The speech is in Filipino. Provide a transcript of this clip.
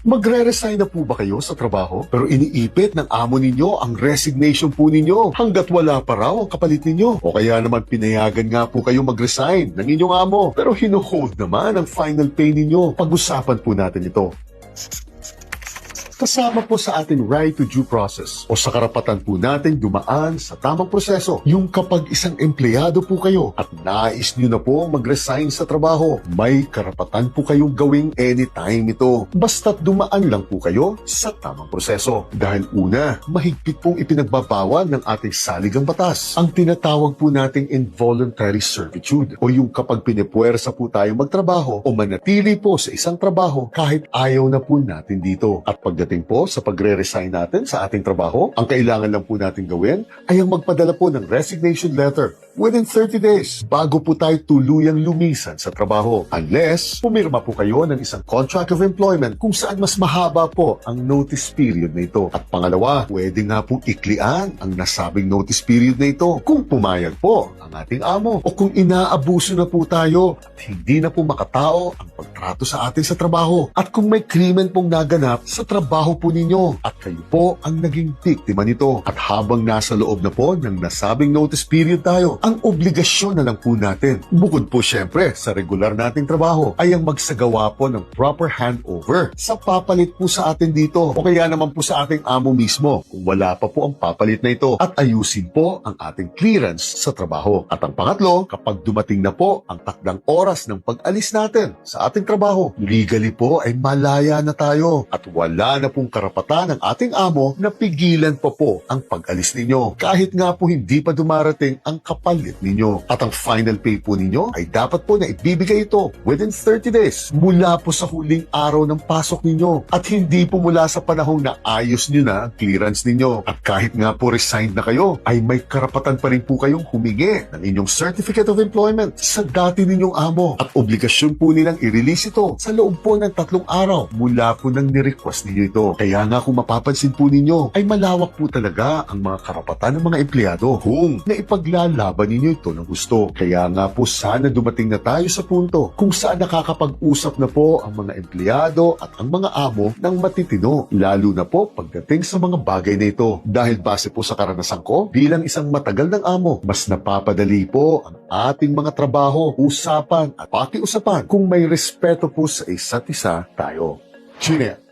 Magre-resign na po ba kayo sa trabaho? Pero iniipit ng amo ninyo ang resignation po ninyo hanggat wala pa raw ang kapalit ninyo. O kaya naman pinayagan nga po kayo mag-resign ng inyong amo. Pero hinuhold naman ang final pay ninyo. Pag-usapan po natin ito. Kasama po sa ating right to due process o sa karapatan po natin dumaan sa tamang proseso. Yung kapag isang empleyado po kayo at nais nyo na po mag-resign sa trabaho, may karapatan po kayong gawing anytime ito. Basta't dumaan lang po kayo sa tamang proseso. Dahil una, mahigpit pong ipinagbabawal ng ating saligang batas ang tinatawag po nating involuntary servitude o yung kapag pinipuwersa po tayo magtrabaho o manatili po sa isang trabaho kahit ayaw na po natin dito. At pagdating po sa pagre-resign natin sa ating trabaho, ang kailangan lang po natin gawin ay ang magpadala po ng resignation letter within 30 days bago po tayo tuluyang lumisan sa trabaho. Unless, pumirma po kayo ng isang contract of employment kung saan mas mahaba po ang notice period na ito. At pangalawa, pwede nga pong iklian ang nasabing notice period na ito kung pumayag po ang ating amo o kung inaabuso na po tayo at hindi na po makatao ang pagtrato sa atin sa trabaho at kung may krimen pong naganap sa trabaho po ninyo at kayo po ang naging biktima nito. At habang nasa loob na po ng nasabing notice period tayo, ang obligasyon na lang po natin, bukod po syempre sa regular nating trabaho, ay ang magsagawa po ng proper handover sa papalit po sa atin dito o kaya naman po sa ating amo mismo kung wala pa po ang papalit na ito at ayusin po ang ating clearance sa trabaho. At ang pangatlo, kapag dumating na po ang takdang oras ng pag-alis natin sa ating trabaho, legally po ay malaya na tayo at wala na pong karapatan ng ating amo na pigilan pa po ang pag-alis ninyo kahit nga po hindi pa dumarating ang kapalit ninyo. At ang final pay po ninyo ay dapat po na ibibigay ito within 30 days mula po sa huling araw ng pasok ninyo at hindi po mula sa panahong na ayos nyo na ang clearance ninyo. At kahit nga po resigned na kayo, ay may karapatan pa rin po kayong humingi ng inyong certificate of employment sa dati ninyong amo at obligasyon po nilang i-release ito sa loob po ng 3 araw mula po nang ni-request ninyo ito. Kaya nga kung mapapansin po ninyo, ay malawak po talaga ang mga karapatan ng mga empleyado kung naipaglalaban ninyo ito ng gusto. Kaya nga po sana dumating na tayo sa punto kung saan nakakapag-usap na po ang mga empleyado at ang mga amo ng matitino, lalo na po pagdating sa mga bagay na ito. Dahil base po sa karanasan ko, bilang isang matagal ng amo, mas napapadali po ang ating mga trabaho, usapan at pakiusapan kung may respeto po sa isa't isa tayo. Chinex!